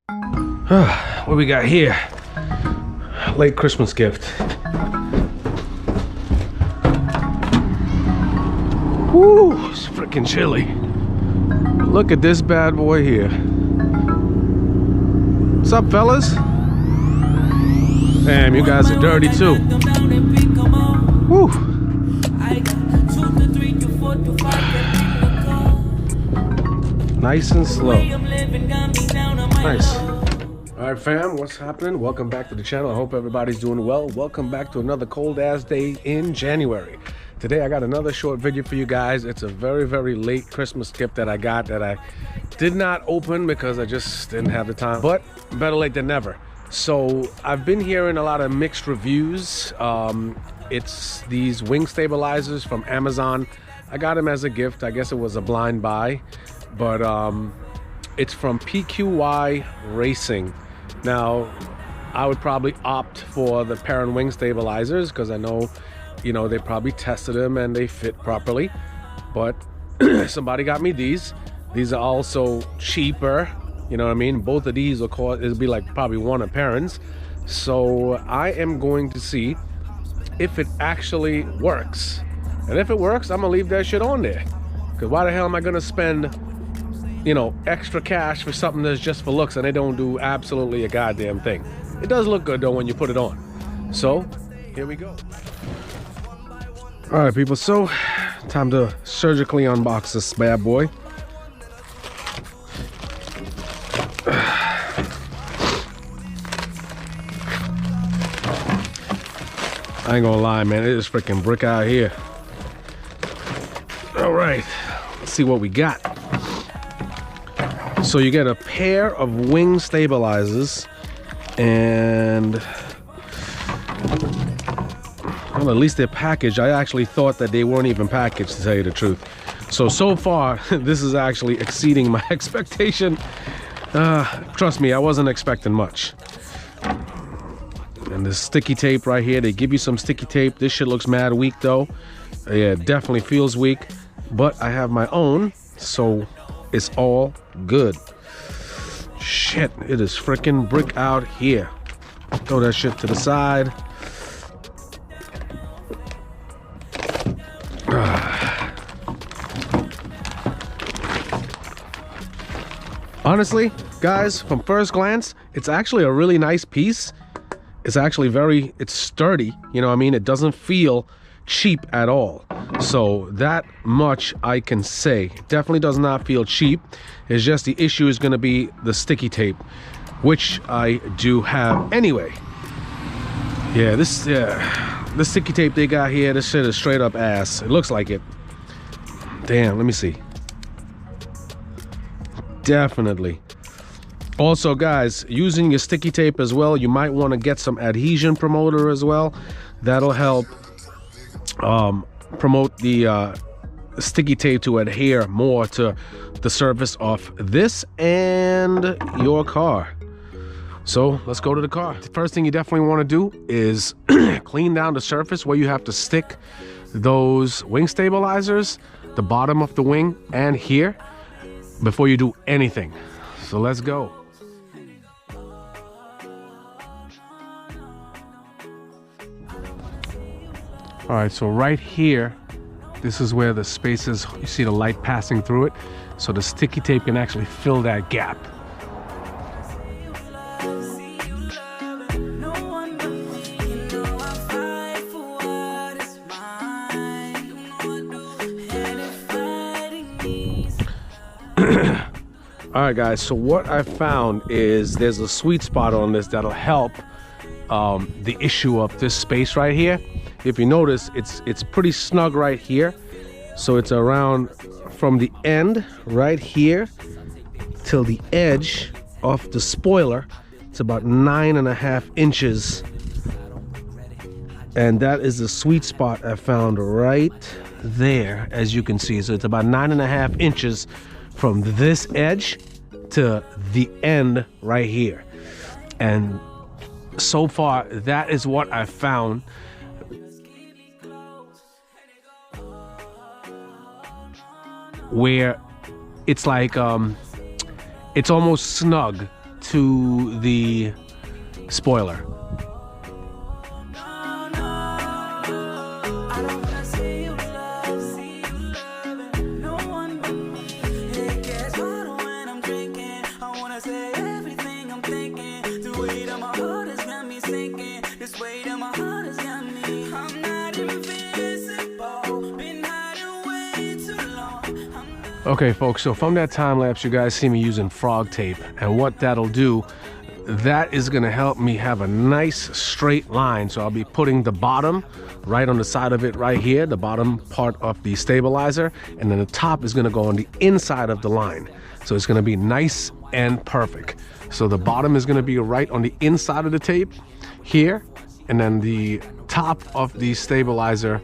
What we got here? Late Christmas gift. Woo, it's freaking chilly. Look at this bad boy here. What's up, fellas? Damn, you guys are dirty too. Woo. Nice and slow. Nice. Alright fam, what's happening? Welcome back to the channel. I hope everybody's doing well. Welcome back to another cold ass day in January. Today I got another short video for you guys. It's a very late Christmas gift that I got that I did not open because I just didn't have the time. But better late than never. So I've been hearing a lot of mixed reviews. It's these wing stabilizers from Amazon. I got them as a gift. I guess it was a blind buy. But it's from PQY Racing. Now, I would probably opt for the parent wing stabilizers because I know, you know, they probably tested them and they fit properly. But somebody got me these. These are also cheaper. You know what I mean? Both of these will cost, it'll be like probably one a parent's. So I am going to see if it actually works. And if it works, I'm gonna leave that shit on there. Because why the hell am I gonna spend, you know, extra cash for something that's just for looks and they don't do absolutely a goddamn thing. It does look good though when you put it on. So here we go. All right, people, so time to surgically unbox this bad boy. I ain't gonna lie, man, it is freaking brick out here. All right, let's see what we got. So you get a pair of wing stabilizers and, well, at least they're packaged. I actually thought that they weren't even packaged, to tell you the truth. So far, this is actually exceeding my expectation. Trust me, I wasn't expecting much. And this sticky tape right here, they give you some sticky tape. This shit looks mad weak though. Yeah, it definitely feels weak, but I have my own, so it's all good. Shit, it is freaking brick out here. Throw that shit to the side. Honestly, guys, from first glance, it's actually a really nice piece. It's actually it's sturdy, you know what I mean? It doesn't feel cheap at all. So that much I can say. It definitely does not feel cheap. It's just the issue is gonna be the sticky tape, which I do have anyway. Yeah, the sticky tape they got here, this shit is straight up ass. It looks like it. Damn, let me see. Definitely. Also, guys, using your sticky tape as well, you might want to get some adhesion promoter as well. That'll help promote the sticky tape to adhere more to the surface of this and your car. So let's go to the car. The first thing you definitely want to do is clean down the surface where you have to stick those wing stabilizers, the bottom of the wing and here, before you do anything. So let's go. All right, so right here, this is where the space is. You see the light passing through it. So the sticky tape can actually fill that gap. All right, guys, so what I found is there's a sweet spot on this that'll help the issue of this space right here. If you notice, it's pretty snug right here. So it's around from the end right here till the edge of the spoiler. It's about 9.5 inches. And that is the sweet spot I found right there, as you can see. So it's about 9.5 inches from this edge to the end right here. And so far, that is what I found. Where it's like, it's almost snug to the spoiler. Okay folks, so from that time lapse you guys see me using frog tape, and what that'll do, that is going to help me have a nice straight line. So I'll be putting the bottom right on the side of it right here, the bottom part of the stabilizer, and then the top is going to go on the inside of the line. So it's going to be nice and perfect. So the bottom is going to be right on the inside of the tape here, and then the top of the stabilizer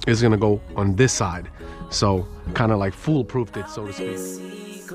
is going to go on this side. So kind of like foolproofed it, so to speak.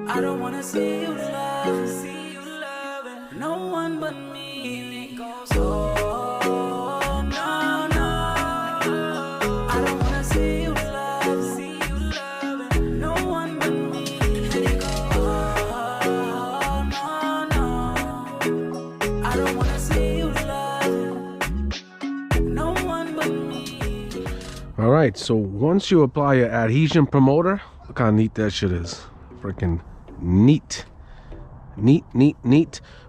I don't wanna see you loving no one but me. Oh, no, no. I don't wanna see you loving no one but me. Oh, no, no. I don't wanna see you loving no one but me. All right, so once you apply your adhesion promoter, look how neat that shit is. Freaking neat.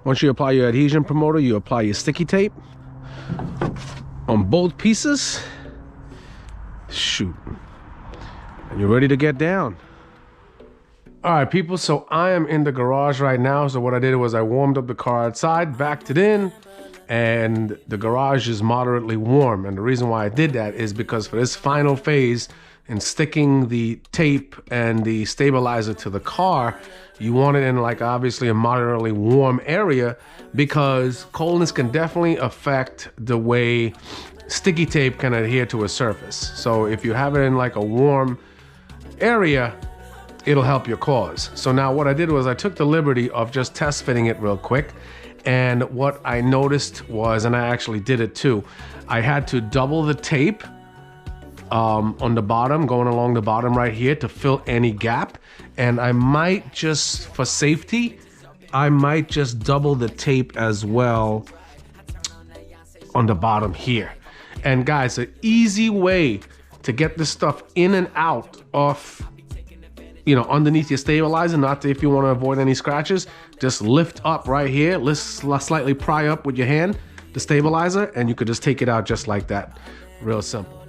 Once you apply your adhesion promoter, you apply your sticky tape on both pieces. Shoot, and you're ready to get down. All right people, so I am in the garage right now. So what I did was I warmed up the car outside, backed it in, and the garage is moderately warm. And the reason why I did that is because for this final phase in sticking the tape and the stabilizer to the car, you want it in like obviously a moderately warm area, because coldness can definitely affect the way sticky tape can adhere to a surface. So if you have it in like a warm area, it'll help your cause. So now what I did was I took the liberty of just test fitting it real quick. And what I noticed was, and I actually did it too, I had to double the tape on the bottom, going along the bottom right here to fill any gap. And I might just, for safety, I might just double the tape as well on the bottom here. And guys, an easy way to get this stuff in and out of, you know, underneath your stabilizer, not if you want to avoid any scratches, just lift up right here, slightly pry up with your hand, the stabilizer, and you could just take it out just like that. Real simple.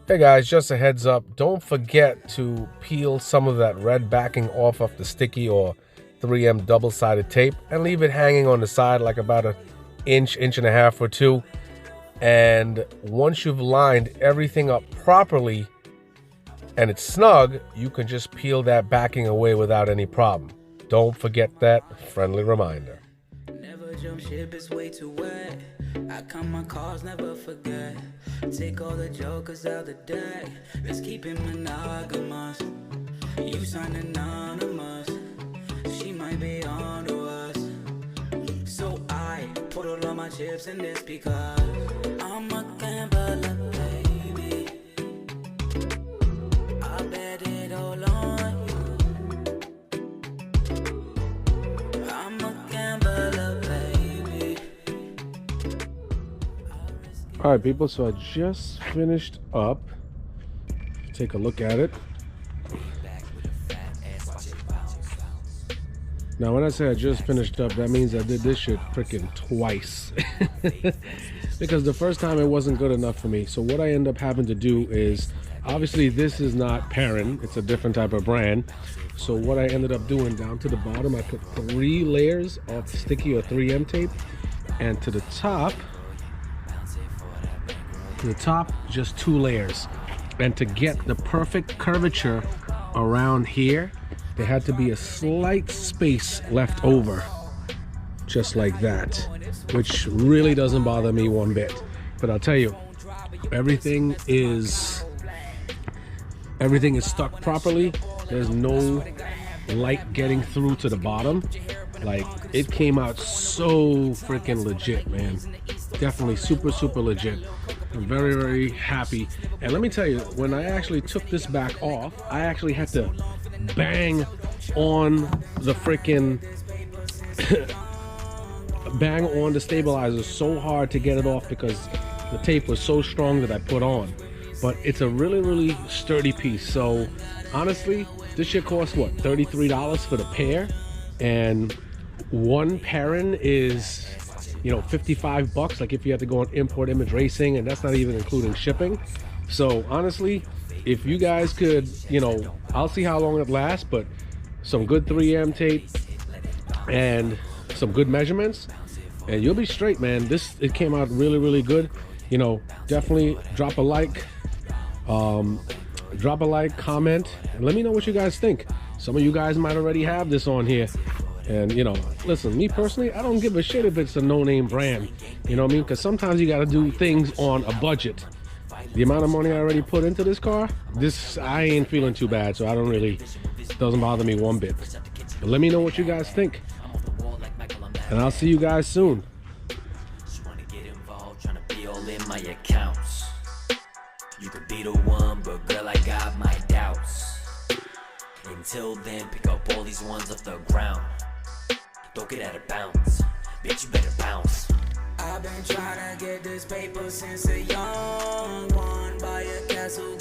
Hey guys, just a heads up, don't forget to peel some of that red backing off of the sticky or 3M double-sided tape and leave it hanging on the side like about an inch and a half or two. And once you've lined everything up properly and it's snug, you can just peel that backing away without any problem. Don't forget that friendly reminder. Never jump ship, it's way too wet. I count my cars, never forget. Take all the jokers out the deck. Let's keep it monogamous. You sign anonymous. She might be on to us. So I put all of my chips in this because I'm a gambler, baby. I bet it all on you. I'm a gambler, baby. All right, people, so I just finished up. Take a look at it. Now, when I say I just finished up, that means I did this shit freaking twice. Because the first time it wasn't good enough for me. So what I end up having to do is, obviously this is not Perrin, it's a different type of brand. So what I ended up doing, down to the bottom, I put 3 layers of sticky or 3M tape. And to the top, just 2 layers. And to get the perfect curvature around here, there had to be a slight space left over, just like that, which really doesn't bother me one bit. But I'll tell you, everything is stuck properly. There's no light getting through to the bottom. Like, it came out so freaking legit, man. Definitely super legit. I'm very happy. And let me tell you, when I actually took this back off, I actually had to bang on the freaking bang on the stabilizer so hard to get it off because the tape was so strong that I put on. But it's a really sturdy piece. So honestly, this shit costs what, $33 for the pair, and one pairing is, you know, 55 bucks, like if you had to go on Import Image Racing, and that's not even including shipping. So honestly, if you guys could, you know, I'll see how long it lasts, but some good 3M tape and some good measurements, and you'll be straight, man. It came out really good. You know, definitely drop a like, comment, and let me know what you guys think. Some of you guys might already have this on here. And, you know, listen, me personally, I don't give a shit if it's a no-name brand. You know what I mean? Because sometimes you got to do things on a budget. The amount of money I already put into this car, I ain't feeling too bad. So I don't really, doesn't bother me one bit. But let me know what you guys think. And I'll see you guys soon. My accounts. You could be the one, but girl, I got my doubts. Until then, pick up all these ones off the ground. Don't get out of bounds, bitch, you better bounce. I've been trying to get this paper since a young one. Buy a castle,